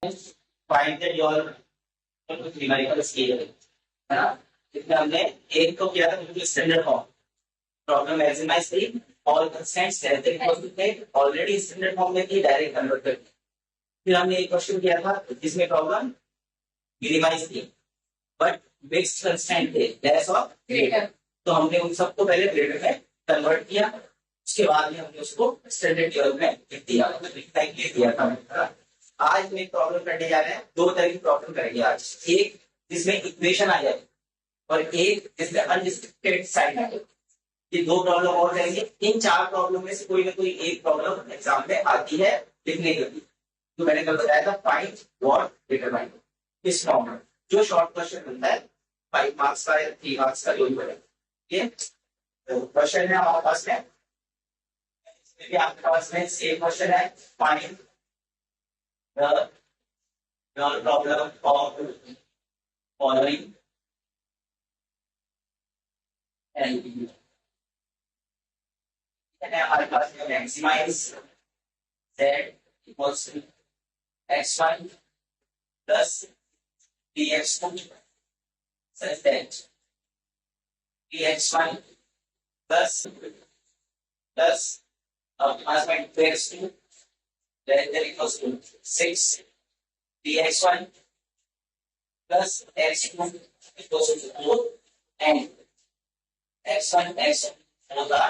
Find that your numerical scale है ना। इसमें हमने एक तो किया था स्टैंडर्ड फॉर्म प्रॉब्लम मैक्सिमाइज की ऑल कंस्टेंट्स रहते थे ऑलरेडी स्टैंडर्ड फॉर्म में थी डायरेक्ट कन्वर्ट कर। फिर हमने एक क्वेश्चन किया था जिसमें प्रॉब्लम मिनिमाइज की बट मिक्स्ड कंस्टेंट थे लेस और ग्रेटर, तो हमने उन सबको पहले ग्रेटर में कन्वर्ट किया, उसके बाद में हमने उसको स्टैंडर्ड टेबल में लिख दिया, लिख दिया था। आज में प्रॉब्लम करने जा रहे हैं, दो तरह की प्रॉब्लम करेंगे आज, एक जिसमें इक्वेशन आ जाए और एक जिसमें अनरिस्ट्रिक्टेड साइन आ जाए। ये दो प्रॉब्लम और करेंगे। इन चार प्रॉब्लम में से कोई ना कोई एक प्रॉब्लम एग्जाम में आती है लिखने के लिए। तो मैंने कल बताया था फाइंड व्हाट डिटरमाइन, इस फॉर्म में जो शॉर्ट क्वेश्चन बनता है 5 मार्क्स का या 3 मार्क्स का जो भी बने। ये क्वेश्चन है हमारे पास में, इसमें भी आपके पास में सेम क्वेश्चन है, find the problem of following and हमारे पास में maximize z equals to x1 plus dx2 such that dx1 plus पास में 2x2 less than equals to 6 dx1 plus x2 equals to 4 and x1 होगा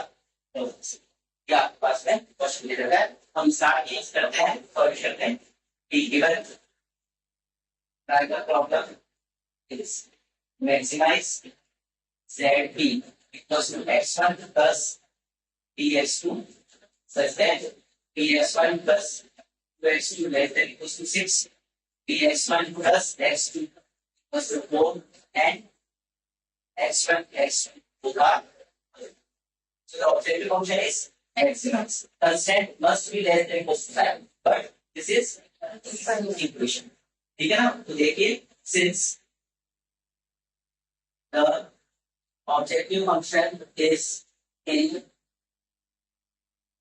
क्या पास में question दे रखा है। हम स्टार्ट यूज करते हैं सॉल्यूशन में। Given problem is maximize zb equals to x1 plus dx2 such that dx1 plus 2x2 less than equals to 6 dx1 plus x2 equals to 4 and x1 होगा। So the objective function is maximum. Constant must be less than equals to 5, but this is equation. ठीक है ना। तो देखिए since the objective function is in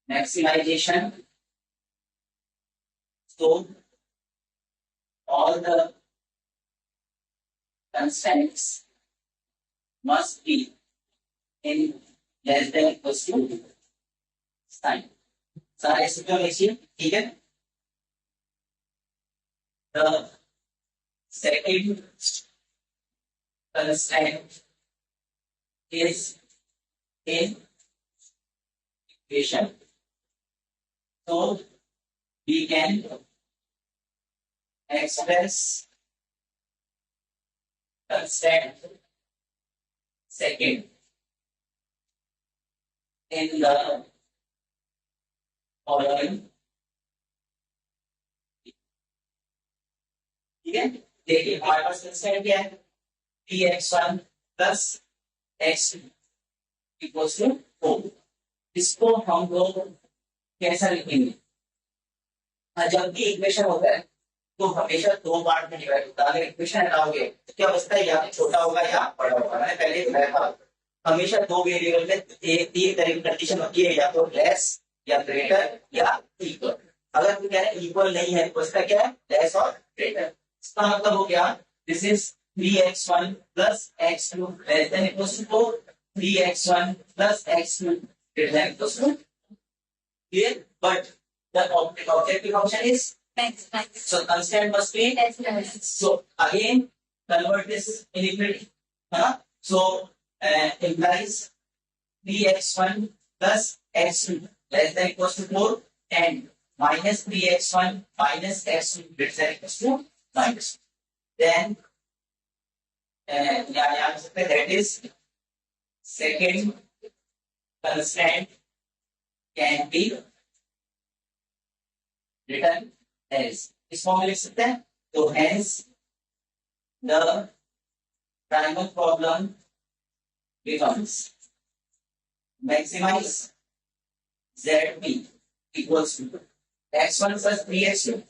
maximization, so all the constants must be in less than equals to sign. सारे सूत्र लिखिए, ठीक है। The second constant is in equation, so we can express constant second in the following, ठीक है। देखिए हमारे पास constant क्या है, dx1 plus x2 equals to 4। इसको हम लोग कैसा लिखेंगे, जब भी इक्वेशन होता है तो हमेशा दो पार्ट में डिवाइड होता है। अगर इक्वेशन हटाओगे तो क्या बचता है, या छोटा होगा या बड़ा होगा। मैंने पहले बताया था हमेशा दो वेरिएबल में तीन तरह की कंडीशन होती है, या तो लेस या ग्रेटर या इक्वल। अगर तुम कह रहे हैं इक्वल नहीं है तो इसका क्या है, लेस और ग्रेटर। इसका मतलब हो गया this is 3x1 plus x2 less than equals to 4, 3x1 plus x2 greater than equals to. Clear, but the objective function is so constant must be so again convert this in infinity, so implies 3x1 plus x2 less than equals to 4 and minus 3x1 minus x2 greater than equals to minus, then that is second constant can be written as, इस form में लिख सकते हैं। तो hence the primal problem becomes maximize zb equals to x1 plus 3x2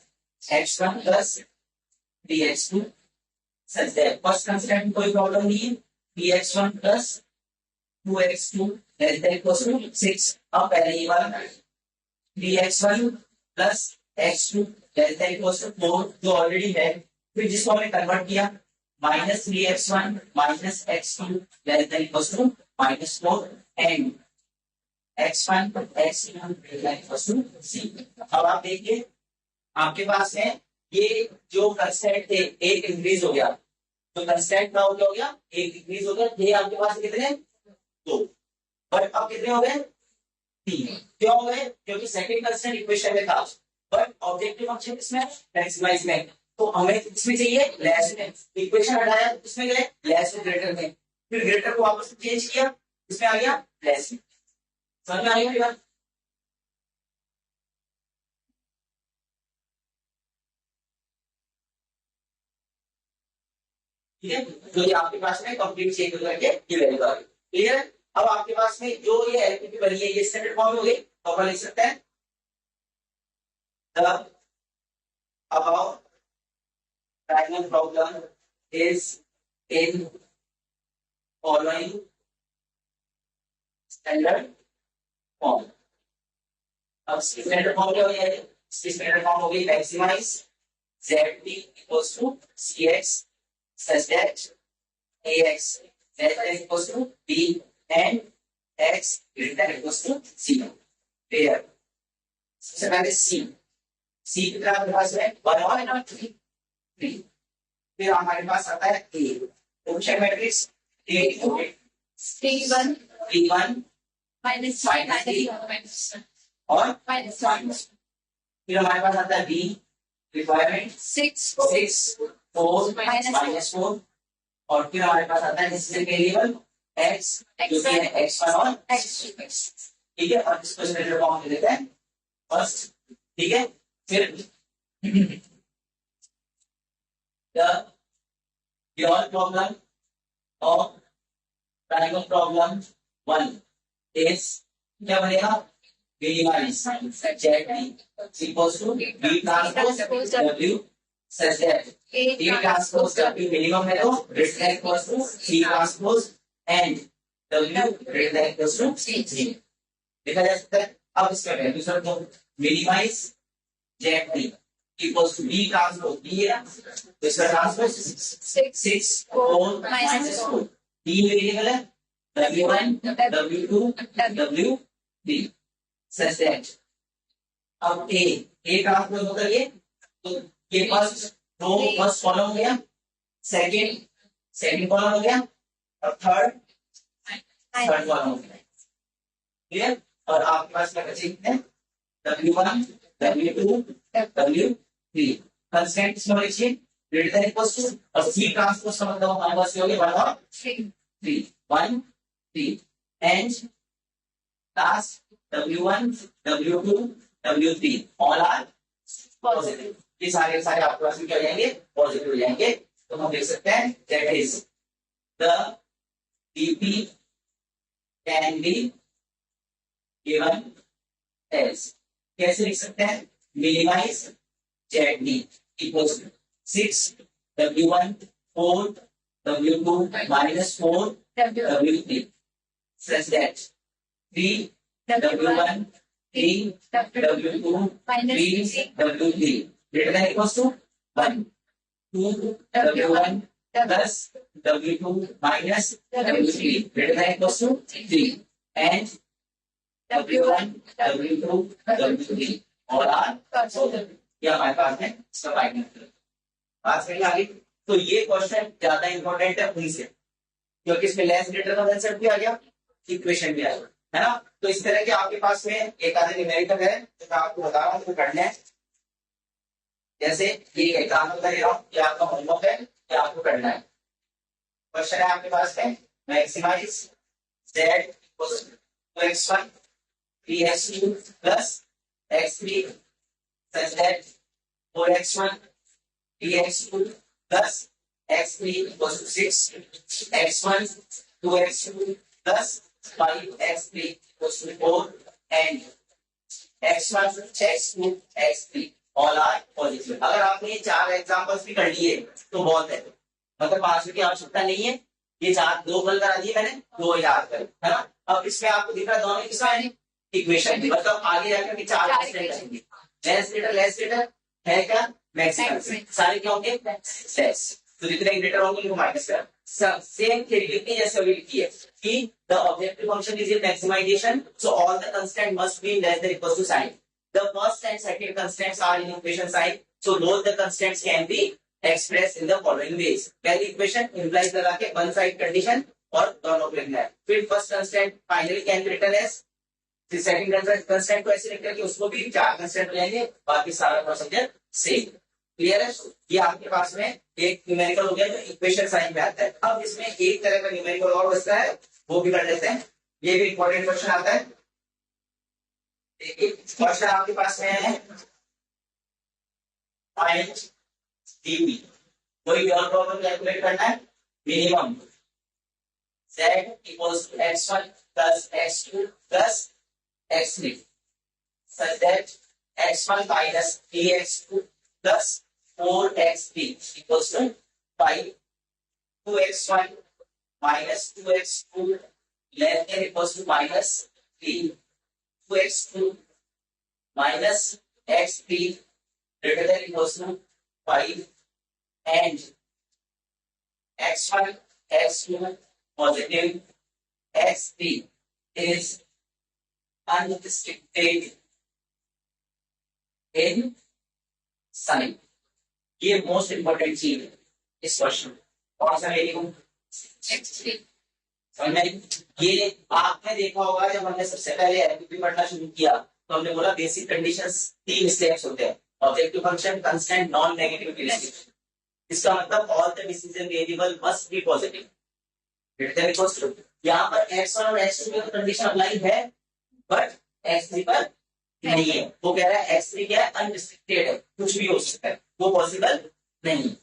x1 plus 3x2 such that first constant कोई problem नहीं है, 3x1 plus 2x2 less than equals to 6। अब पहले ये वाला 3x1 plus x2 less than equals to 4 जो already है, फिर जिसको हमने कन्वर्ट किया -3x1 -x2 less than equals to -4 and x1 x2 less than equals to c। अब आप देखिए आपके पास है ये जो कंस्टेंट थे एक इंक्रीज हो गया, तो कंस्टेंट का हो गया एक इंक्रीज हो गया, ये आपके पास कितने 2, बट अब कितने हो गए 3। क्यों हो गए? क्योंकि सेकंड कंस्टेंट इक्वेशन में था, बट ऑब्जेक्टिव फंक्शन इसमें मैक्सिमाइज में, तो हमें इसमें चाहिए लेस में, इक्वेशन हटाया इसमें गए लेस टू ग्रेटर में, फिर ग्रेटर को वापस चेंज किया इसमें आ गया लेस में। समझ में आ गया? ठीक है, तो ये आपके पास में कंप्लीट चेक करके ये वैल्यू आ गई। क्लियर है? अब आपके पास में जो ये एलपीपी बनी है ये स्टैंडर्ड फॉर्म में हो गई, तो अपन लिख सकते हैं the above diagonal problem is in following standard form। अब स्टैंडर्ड फॉर्म क्या हो गया है? स्टैंडर्ड फॉर्म हो गई maximise zp equals to cx such that ax greater than equals to b and x greater than equals to c। Clear? सबसे पहले c कितना हमारे पास है 1 और 3। फिर हमारे पास आता है a option matrix a T1 t1 minus और फिर हमारे पास आता है b रिक्वायरमेंट 6 4 minus 4 और फिर हमारे पास आता है डिसीजन वेरिएबल x जो कि है x1 और x2। ठीक है, और इसको स्टैंडर्ड फॉर्म में देते हैं फर्स्ट। ठीक है, फिर the given problem of triangle problem 1 is क्या बनेगा minimize z equals to b transpose w such that a transpose w minimum है तो greater than equals to c transpose and w greater than equals to c। देखा जा सकता है। अब इसका वैल्यू सर तो minimize z equals to b transpose b है तो इसका ट्रांसपोज 6 4 minus 4 तीन वेरिएबल है w1 w2 w3 such that अब a ट्रांसपोज होगा ये, तो ये फर्स्ट रो फर्स्ट कॉलम हो गया, सेकंड कॉलम हो गया और थर्ड कॉलम हो गया। क्लियर? और आपके पास क्या बचेंगे w1 w2 w3 कंस्टेंट इसमें लिखिए ग्रेटर देन इक्वल्स टू और c ट्रांसपोज का मतलब हमारे पास ये हो गया 1 और 3 and last w1 w2 w3 all are positive. ये सारे आपके पास क्या हो जाएंगे पॉजिटिव हो जाएंगे, तो हम देख सकते हैं that is the dp can be given as, कैसे लिख सकते हैं minimize zd equals 6 w1 4 w2 minus 4 w3 such that 3 w1 3 w2 3 w3 greater than equals to 1 2 w1 plus w2 minus w3 greater than equals to 3 and w1 w2 w3 और are ये हमारे पास है इसका find बात करेंगे आगे। तो ये क्वेश्चन ज्यादा इंपॉर्टेंट है उनसे, क्योंकि इसमें लेस ग्रेटर का कंसेप्ट भी आ गया, इक्वेशन भी आ गया, है ना। तो इस तरह के आपके पास में एक आधे न्यूमेरिकल है जो मैं आपको बता रहा हूँ तो करना है। जैसे ये एग्जाम्पल दे रहा हूँ कि आपका होमवर्क है कि आपको करना है। क्वेश्चन है आपके पास में maximize z equals to x1 3x2 plus x3 such that 4x1 3x2 plus x3 equals to 6 x1 2x2 plus 5x3 equals to 4 and x1 x2 x3 all are positive। अगर आपने ये चार एग्जांपल्स भी कर लिए तो बहुत है, मतलब 5 की आवश्यकता नहीं है, ये चार दो कल करा दिए मैंने, दो याद कर, है ना। अब इसमें आपको दिख रहा है दोनों किसका है इक्वेशन, मतलब आगे जाकर के चार लेस ग्रेटर है क्या मैक्सिमम, सारे क्या होंगे लेस, तो जितने ग्रेटर होंगे वो माइनस कर। सेम थियरी लिखनी जैसे अभी लिखी है कि the objective function is in maximization, so all the constant must be less than equal to sign, the first and second constants are in equation sign, so both the constants can be express in the following ways. पहली equation implies लगा के one side condition और दोनों पे लिखना है, फिर first constant finally can be written as, फिर सेकंड कंस्टेंट को ऐसे लिख करके उसको भी चार कंस्टेंट लेंगे, बाकी सारा प्रोसीजर सेम। क्लियर है? ये आपके पास में एक न्यूमेरिकल हो गया जो इक्वेशन साइन में आता है। अब इसमें एक तरह का न्यूमेरिकल और बचता है, वो भी कर लेते हैं, ये भी इंपॉर्टेंट क्वेश्चन आता है। देखिए क्वेश्चन आपके पास में है फाइंड dv, कोई भी और प्रॉब्लम कैलकुलेट करना है, minimum z equals to x1 plus x2 plus x3 such that x1 minus 3x2 plus 4x3 equals to 5, 2x1 minus 2x2 less than equals to minus 3, 2x2 minus x3 greater than equals to 5, and x1, x2 positive, x3 is unrestricted in sign. ये most important चीज है इस question. कौन सा variable? समझ में? ये आपने देखा होगा जब हमने सबसे पहले एलपीपी पढ़ना शुरू किया तो हमने बोला बेसिक कंडीशंस 3 स्टेप्स होते हैं, objective function, constant, non negative distribution. इसका मतलब all the decision variable must be positive. यहाँ पर x1 और x2 की कंडीशन अप्लाई है बट x3 पर नहीं है। वो कह रहा है x3 क्या है, अनरिस्ट्रिक्टेड है, कुछ भी हो सकता है, वो पॉसिबल नहीं।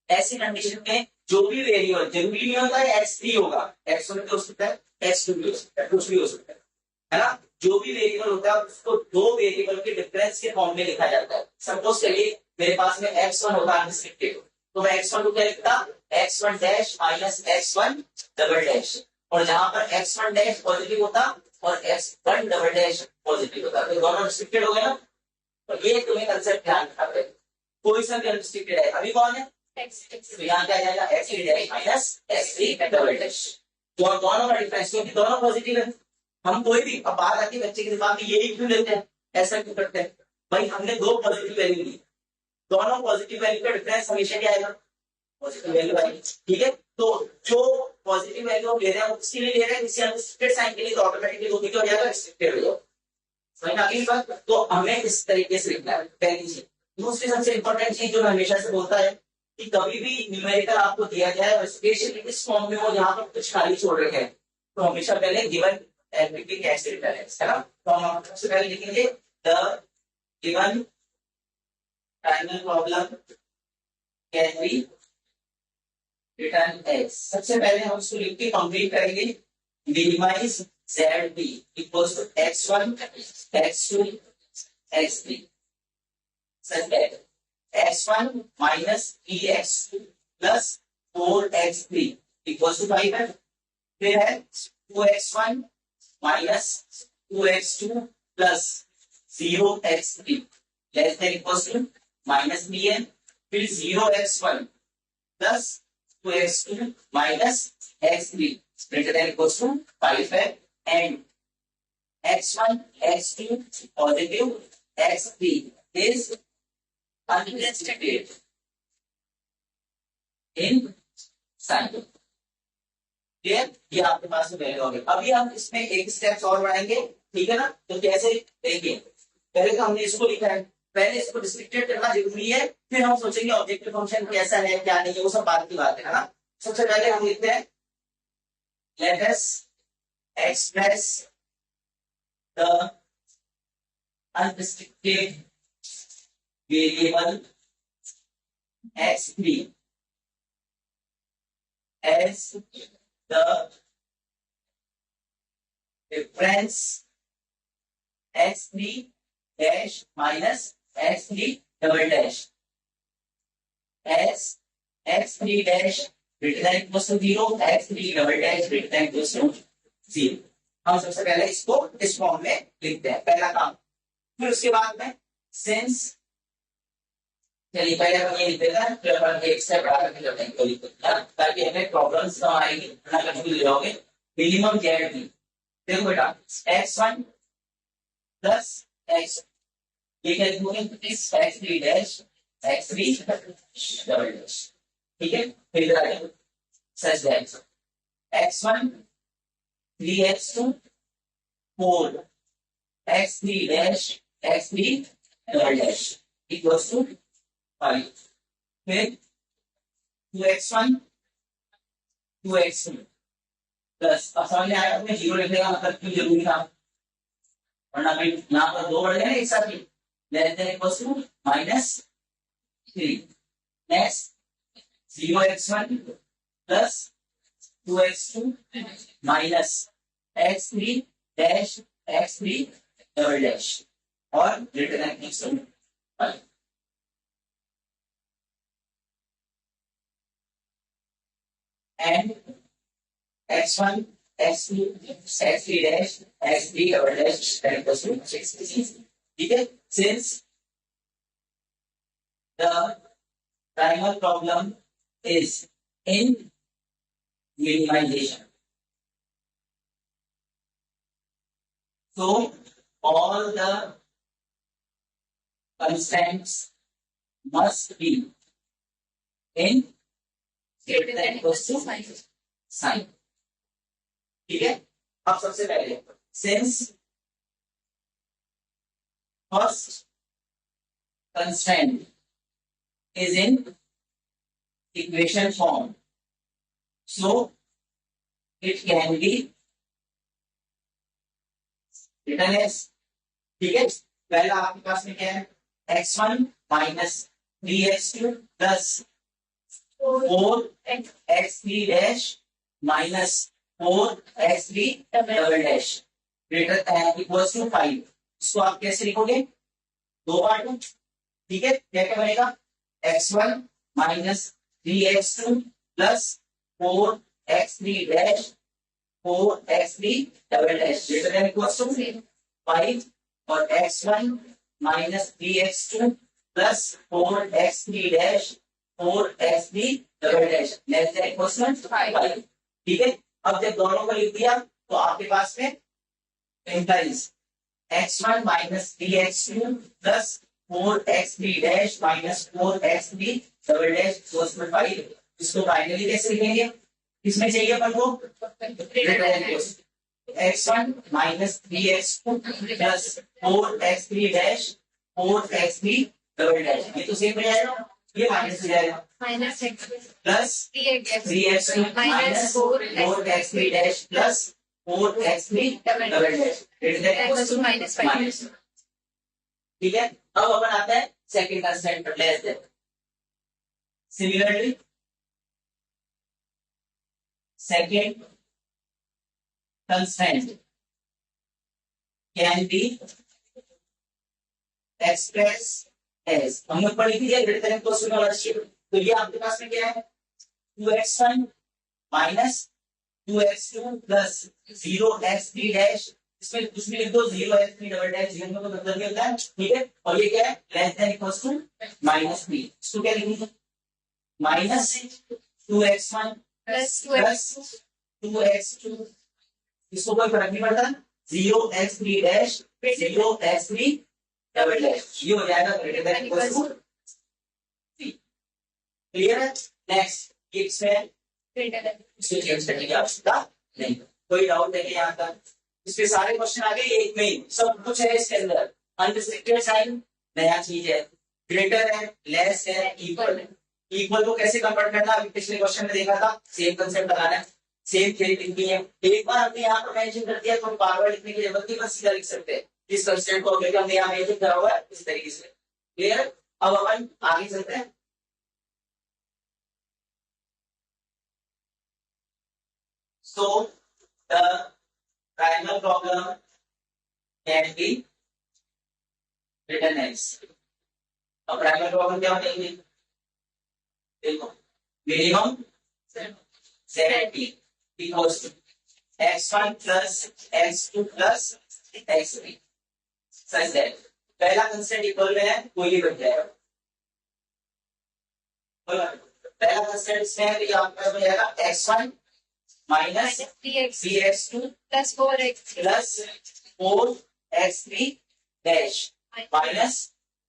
ऐसी कंडीशन में जो भी वेरिएबल, जरूरी नहीं होता है x3 होगा, x1 भी हो सकता है, x2 भी हो सकता है, कुछ भी हो सकता है ना। जो भी वेरिएबल होता है उसको दो वेरिएबल के डिफरेंस के फॉर्म में लिखा जाता है। सपोज चलिए मेरे पास में x1 होता है अनरिस्ट्रिक्टेड, तो मैं x1 को क्या लिखता, x1 dash minus x1 double dash, और जहां पर x1 डैश पॉजिटिव होता और x1 डबल डैश पॉजिटिव होता, तो दोनों रिस्ट्रिक्टेड हो गए ना। तो ये तुम्हें कंसेप्ट ध्यान रखना पड़ेगा, कोई सा भी अनरिस्ट्रिक्टेड है। अभी कौन है, तो यहाँ क्या जाएगा, x3 dash minus x3 double dash, तो दोनों का डिफरेंस, क्योंकि दोनों पॉजिटिव है। हम कोई भी, अब बात आती है बच्चे के दिमाग में, यही क्यों लेते हैं, ऐसा क्यों करते हैं भाई, हमने दो पॉजिटिव वैल्यू ली, दोनों पॉजिटिव वैल्यू का डिफरेंस हमेशा क्या आएगा, पॉजिटिव वैल्यू आएगी। ठीक है, तो जो पॉजिटिव वैल्यू हम ले रहे हैं उसके लिए ले रहे हैं, किसी अनरिस्ट्रिक्टेड साइन के लिए तो ऑटोमेटिकली वो भी क्या हो जाएगा, रिस्ट्रिक्टेड हो जाएगा। समझ में आ गई बात? तो हमें इस तरीके से लिखना है, पहली चीज। दूसरी सबसे इंपॉर्टेंट चीज जो मैं हमेशा से बोलता है कि कभी भी न्यूमेरिकल आपको दिया जाए और स्पेशली इस फॉर्म में हो जहां पर कुछ खाली छोड़ रखे हैं, तो हमेशा पहले गिवन एलपीपी कैसे रिटर्न है ना। तो हम सबसे पहले लिखेंगे the given final problem can be written as. सबसे पहले हम उसको लिख के कंप्लीट करेंगे, minimize zb equals to x1 x2 x3 such that x1 minus 3x2 plus 4x3 equals to 5 है। फिर है 2x1 minus 2x2 plus 0x3 less than equals to minus b है। फिर 0x1 plus 2x2 minus x3 greater than equals to 5 है, and x1 x2 positive x3 is unrestricted in sign। Clear? ये आपके पास में वैल्यू होगी। अभी हम इसमें एक स्टेप्स और बढ़ाएंगे, ठीक है ना। तो कैसे देखिए, पहले तो हमने इसको लिखा है, पहले इसको रिस्ट्रिक्टेड करना जरूरी है, फिर हम सोचेंगे ऑब्जेक्टिव फंक्शन कैसा है क्या नहीं है, वो सब बात की बात है ना। सबसे पहले हम लिखते हैं let us express the unrestricted variable x3 as the difference x3 dash minus x3 double dash as x3 dash greater than equals to 0, x3 double dash greater than equals to 0। हम सबसे पहले इसको इस फॉर्म में लिखते हैं, पहला काम। फिर उसके बाद में सिंस चलिए पहले हम ये लिख देते हैं, फिर अपन एक से बढ़ा करके करते हैं, लिख देते हैं ताकि हमें प्रॉब्लम्स कम आएगी, ना कंफ्यूज हो जाओगे। मिनिमम जेड थी, देखो बेटा x1 प्लस x, ये क्या लिखोगे x3 dash x3 double dash, ठीक है। फिर इधर आ जाओ such that x1 3x2 4 x3 dash x3 double dash equals to 5, फिर 2x1 2x2 प्लस, अब समझ में आया तुम्हें, जीरो लिखने का मतलब क्यों जरूरी था, वरना फिर यहाँ पर दो बढ़ गए ना एक साथ ही, less than equals to -3। Next 0x1 plus 2x2 minus x3 dash x3 double dash और greater than equals to 5। And x1 x2 x3 dash x3 double dash that equals to 6, ठीक है। Since the primal problem is in minimization, so all the constants must be in greater than equals to sign, ठीक है। अब सबसे पहले since first constraint is in equation form, so it can be written as, ठीक है। पहला आपके पास में क्या है x1 minus 3x2 plus 4x3 dash minus 4x3 double dash greater equals to 5। इसको आप कैसे लिखोगे, दो बार टू, ठीक है। क्या क्या बनेगा x1 minus 3x2 plus 4x3 dash 4x3 double dash greater than equals to 5 और x1 minus 3x2 plus 4x3 dash 4x3 double dash less than equals to 5, ठीक है। अब जब दोनों को लिख दिया तो आपके पास में implies x1 minus 3x2 plus 4x3 dash minus 4x3 double dash equals to 5। इसको फाइनली कैसे लिखेंगे, किसमें चाहिए अपन को greater than equals x1 minus 3x2 plus 4x3 dash 4x3 double dash, ये तो सेम हो जाएगा, ये माइनस हो जाएगा minus X plus 3x2 minus 4x3 dash plus 4x3 double dash greater than equals to minus, ठीक है। अब अपन आता है सेकंड कंस्टेंट पर, less than. Similarly second constant can be expressed as, हम लोग पढ़ी थी ग्रेटर देन इक्वल्स टू वाला शेप, तो ये आपके पास में क्या है 2x1 minus 2x2 plus 0x3 dash, इसमें कुछ भी लिख दो 0x3 डबल डैश, जीरो में तो मतलब नहीं होता है, ठीक है। और ये क्या है लेस देन इक्वल्स टू -3, इसको क्या लिखेंगे माइनस 2x1 प्लस 2x2, इसको कोई फर्क नहीं पड़ता, 0x3 dash 0x3 double dash, ये हो जाएगा greater than equals to 3, clear है। नेक्स्ट इसमें इसको चेंज करने की आवश्यकता नहीं, कोई डाउट नहीं यहाँ तक, इसके सारे क्वेश्चन आ गए एक में ही, सब कुछ है इसके अंदर। अनरिस्ट्रिक्टेड साइन नया चीज है, ग्रेटर है, लेस है, इक्वल है। इक्वल को कैसे कन्वर्ट करना अभी पिछले क्वेश्चन में देखा था, सेम कंसेप्ट लगाना है, सेम थ्योरी लिखनी है। एक बार हमने यहाँ पर मेंशन कर दिया तो बार बार लिखने की जरूरत नहीं, बस सीधा लिख सकते हैं इस कंसेप्ट को, अगर हमने यहाँ मेंशन करा हुआ है इस तरीके से, क्लियर। अब अपन आगे चलते हैं। So the primal problem can be written as, अब primal problem क्या बनेगी, देखो minimum z equals to x1 plus x2 plus x3 such that पहला कंस्टेंट इक्वल में है, कोई भी बन जाएगा, पहला कंस्टेंट इसमें है तो आपका हो जाएगा x1 minus 3x2 plus 4x plus 4x3 dash minus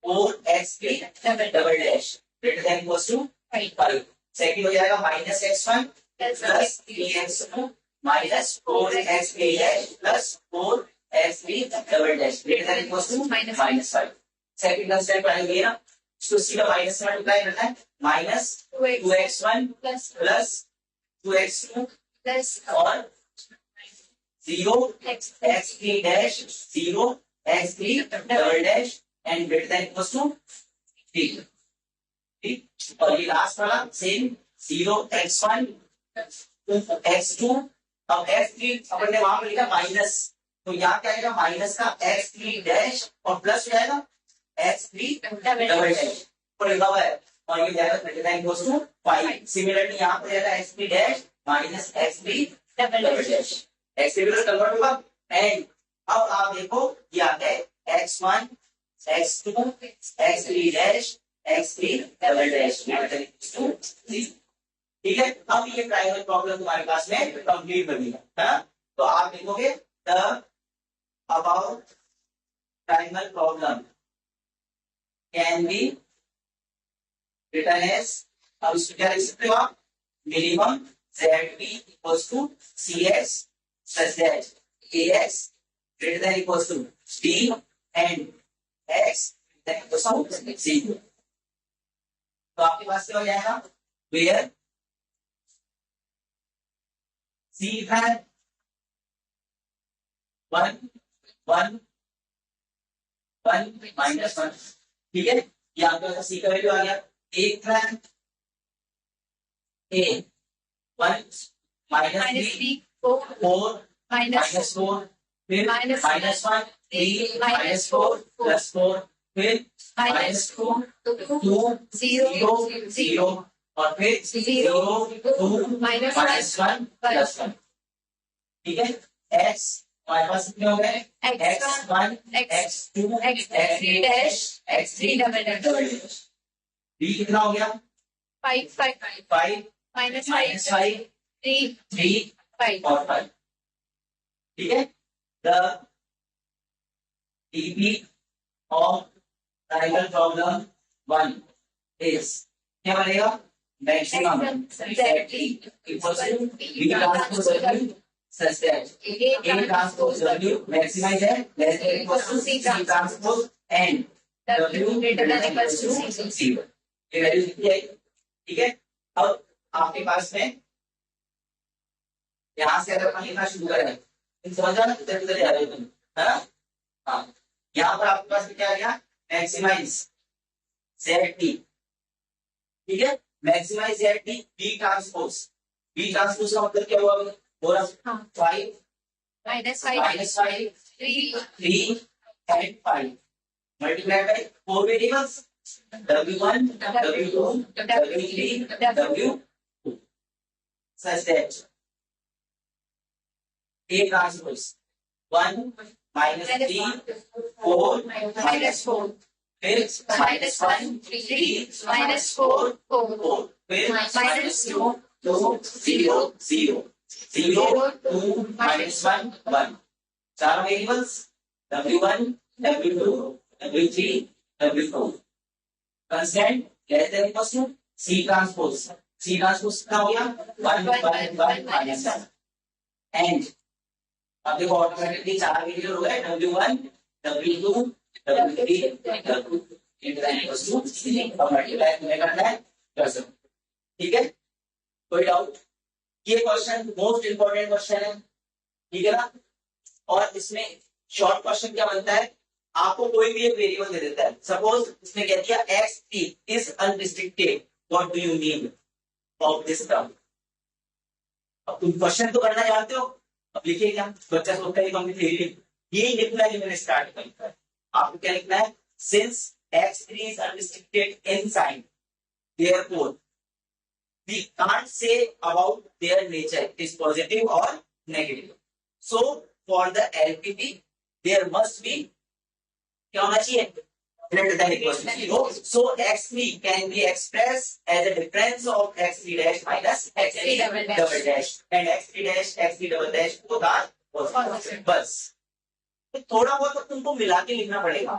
4x3 double dash greater than equals to 5। Second हो जाएगा minus x1 plus 3x2 minus 4x3 dash plus 4x3 double dash greater than equals to minus 5। Second constant पढ़ेंगे ना तो सीधा minus से multiply करना है minus 2x1 plus 2x2 plus और 0x3 dash 0x3 double dash and greater than equals to 3। ठीक और ये लास्ट वाला सेम 0x1 x2 अब x3 अपन ने वहां पर लिखा माइनस तो यहाँ क्या आएगा माइनस का x3 डैश और प्लस हो जाएगा x3 डबल डैश और लिखा हुआ है और ये जाएगा greater than equals to 5। Similarly यहाँ पर जाएगा x3 dash minus x3 double dash x3 भी कन्वर्ट होगा एंड अब आप देखो ये आता है x1 x2 x3 dash x3 double dash ठीक है। अब ये ट्रायंगल प्रॉब्लम तुम्हारे पास में कंप्लीट बन गया है। तो आप देखोगे the about triangle problem can be written as अब इसको क्या लिख सकते हो आप minimum ZB equals to CS such that AX greater than equals to D and X greater than equals to C। तो आपके पास क्या हो जाएगा where C है 1 1 1 माइनस 1 ठीक है। ये आपके पास C का वैल्यू आ गया एक है A 1 माइनस 3 4 माइनस 4 फिर माइनस 1 3 माइनस 4 प्लस 4 फिर माइनस 2 0 0 और फिर 0 2 माइनस 1 प्लस 1 ठीक है। x हमारे पास कितने हो गए x1 x2 x3 dash x3 double dash b कितना हो गया 5 5 minus माइनस 5 5 3 3 5 और 5 ठीक है। The dp of triangle problem 1 is क्या बनेगा maximum ZT equals to B transpose W such that A transpose W maximize है less than equals to C transpose and W greater than equals to C। ये value कितनी है ठीक है। अब आपके पास में यहाँ से अगर अपन लिखना शुरू करें समझ ना किधर किधर जा रहे हो तुम है ना। हाँ यहाँ पर आपके पास क्या आ गया मैक्सिमाइज ZT ठीक है। मैक्सिमाइज ZT B ट्रांसपोज का मतलब क्या हुआ बोला 5 minus 5 3 3 and 5 multiplied by 4 variables W1 W2 W3 W2 such that A transpose 1 minus 3 4 minus 4 फिर minus 1 3 minus 4 4 फिर minus 2 2 0 0 0 2 minus 1 1 चार variables W1 W2 W3 W4 constant less than equals to C transpose कितना हो गया 1 1 1 minus 1 and अब देखो automatically चार variable हो गए W1 W2 W3 W into equals to और मल्टीप्लाई तुम्हें करना है कर सकते ठीक है। कोई डाउट ये क्वेश्चन मोस्ट इंपोर्टेंट क्वेश्चन है ठीक है ना। और इसमें शॉर्ट क्वेश्चन क्या बनता है आपको कोई भी एक वेरिएबल दे देता है सपोज इसने कह दिया x3 is unrestricted what do you mean of this term. अब तुम क्वेश्चन तो करना जानते हो अब लिखिए क्या बच्चा सोचता है कि हमने थ्योरी यही लिखना है मैंने स्टार्ट किया है। आपको क्या लिखना है since x3 is unrestricted in sign therefore we can't say about their nature is positive or negative so for the LPP there must be क्या होना चाहिए greater than equals to 0. So x3 can be expressed as a difference of x3 dash minus x3 double dash and x3 dash x3 double dash both are positive. बस तो थोड़ा बहुत तो तुमको मिला के लिखना पड़ेगा।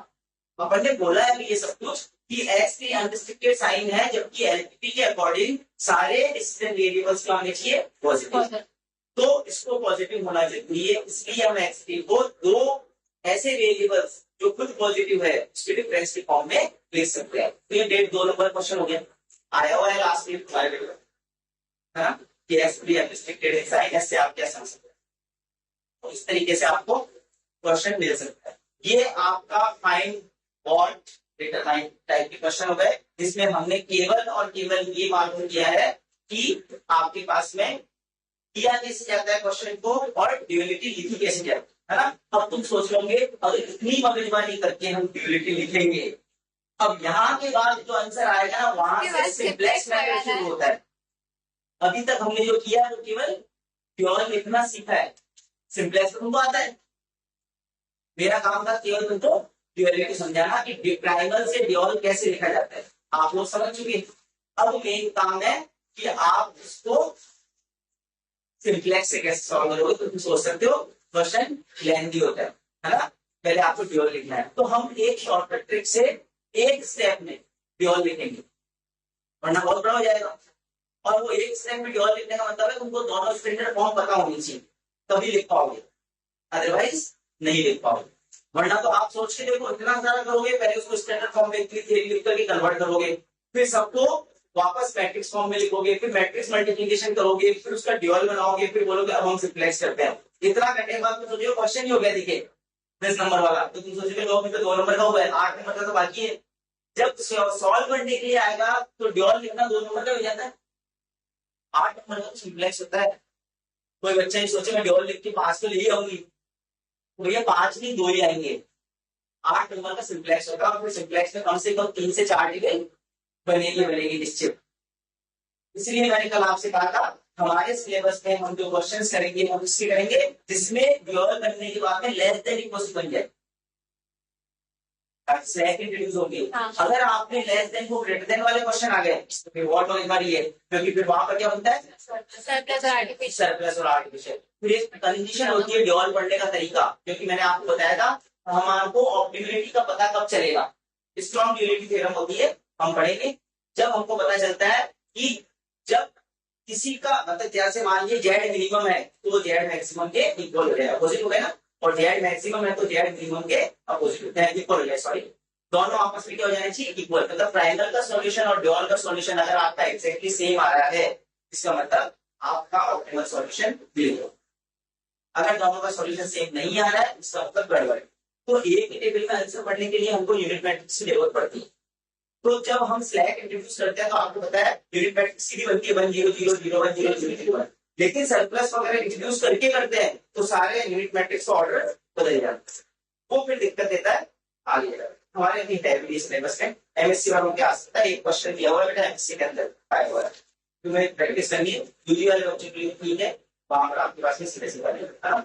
अपन ने बोला है ये सब कुछ कि x3 अनरिस्ट्रिक्टेड साइन है, जबकि एलपीपी के अकॉर्डिंग सारे डिसीजन वेरिएबल्स क्या होने चाहिए पॉजिटिव, तो इसको पॉजिटिव होना जरूरी है। इसलिए हम x3 को दो ऐसे वेरिएबल्स जो खुद पॉजिटिव है उसके डिफरेंस के फॉर्म में लिख सकते हैं। तो ये डेट 2 नंबर क्वेश्चन हो गया, आया हुआ है लास्ट वीक तुम्हारे पेपर है ना कि x3 अनरिस्ट्रिक्टेड है साइन, इससे आप क्या समझ सकते हैं। तो इस तरीके से आपको क्वेश्चन मिल सकता है। ये आपका फाइंड व्हाट डिटरमाइन टाइप के क्वेश्चन हो गए, जिसमें हमने केवल और केवल ये मालूम किया है कि आपके पास में किया कैसे जाता है क्वेश्चन को और ड्यूअलिटी लिखी कैसे जाती है ना। अब तुम सोच लोगे अगर इतनी मगजमारी करके हम ड्यूअलिटी लिखेंगे, अब यहाँ के बाद जो आंसर आएगा ना वहां से सिंपलेक्स मेथड शुरू होता है। अभी तक हमने जो किया वो केवल ड्यूअल लिखना सीखा है, सिंपलेक्स तुमको आता है। मेरा काम था केवल तुमको ड्यूअलिटी समझाना कि प्राइमल से ड्यूअल कैसे लिखा जाता है, आप लोग समझ चुके। अब मेन काम है कि आप इसको सिंपलेक्स से कैसे सॉल्व करोगे। तो तुम सोच सकते हो क्वेश्चन लेंथी होता है ना, पहले आपको ड्यूअल लिखना है। तो हम एक शॉर्टकट ट्रिक से एक स्टेप में ड्यूअल लिखेंगे, वरना बहुत बड़ा हो जाएगा। और वो एक स्टेप में ड्यूअल लिखने का मतलब है तुमको दोनों स्टैंडर्ड फॉर्म पता होनी चाहिए, तभी लिख पाओगे, अदरवाइज नहीं लिख पाओगे। वरना तो आप सोच के देखो इतना सारा करोगे, पहले उसको स्टैंडर्ड फॉर्म में लिख करके कन्वर्ट करोगे, फिर सबको वापस मैट्रिक्स फॉर्म में लिखोगे, फिर मैट्रिक्स मल्टीप्लिकेशन करोगे, फिर उसका ड्यूअल बनाओगे, फिर बोलोगे अब हम सिंपलेक्स करते हैं। इतना करने के बाद तो सोचो क्वेश्चन ही हो गया, देखिए 10 नंबर वाला, तो तुम सोचोगे 2 नंबर का हुआ है, 8 नंबर का तो बाकी है। जब सॉल्व करने के लिए आएगा तो ड्यूअल लिखना 2 नंबर का हो जाता है, 8 नंबर का सिंपलेक्स होता है। कोई बच्चा ही सोचे मैं ड्यूअल लिख के 5 तो ले आऊंगी, तो ये 5 नहीं 2 ही आएंगे। 8 नंबर का सिंपलेक्स होगा, और सिंपलेक्स में कम से कम 3 से 4 डिग्री बनेगी निश्चित। इसलिए मैंने कल आपसे कहा था हमारे सिलेबस में हम जो क्वेश्चंस करेंगे हम इससे करेंगे जिसमें ड्यूअल करने के बाद में लेस देन इक्वल टू बन जाए, स्लैक इंट्रोड्यूस होगी। अगर आपने लेस देन को ग्रेटर देन वाले क्वेश्चन आ गए तो फिर व्हाट होने वाली है, क्योंकि फिर वहां पर क्या बनता है सरप्लस और आर्टिफिशियल। फिर एक कंडीशन होती है ड्यूअल पढ़ने का तरीका, क्योंकि मैंने आपको बताया था हमको ऑप्टिमिलिटी का पता कब चलेगा, स्ट्रॉन्ग ड्यूअलिटी थ्योरम होती है, हम पढ़ेंगे जब हमको पता चलता है कि जब किसी का मतलब जैसे मान लीजिए जेड मिनिमम है तो जेड मैक्सिमम के इक्वल हो जाएगा, अपोजिट हो गया ना, और जेड मैक्सिमम है तो जेड मिनिमम के अपोजिट इक्वल हो जाए, सॉरी दोनों आपस में क्या हो जाना चाहिए इक्वल। मतलब ट्रायंगल का सॉल्यूशन और ड्यूअल का सॉल्यूशन अगर आपका एग्जैक्टली सेम आ रहा है इसका मतलब आपका ऑप्टिमल सॉल्यूशन मिलेगा। अगर दोनों का सॉल्यूशन सेम नहीं आ रहा है इसका मतलब गड़बड़। तो एक टेबल का आंसर पढ़ने के लिए हमको यूनिट मैट्रिक्स की जरूरत पड़ती है। तो जब हम स्लैक इंट्रोड्यूस करते हैं तो आपको पता है यूनिट मैट्रिक्स सीधी बनती है 1 0 0 0 1 0 0 0 1, लेकिन सरप्लस वगैरह इंट्रोड्यूस करके करते हैं तो सारे यूनिट मैट्रिक्स का ऑर्डर बदल जाता है, वो फिर दिक्कत देता है आगे। हमारे अपनी टाइप सिलेबस में एमएससी वालों के आ सकता है, एक क्वेश्चन दिया हुआ है बेटा एमएससी के अंदर आया हुआ है, तुम्हें प्रैक्टिस करनी है। दूसरी वाले बच्चों के लिए ठीक है, वहां पर आपके पास में सीधे सीधा है ना।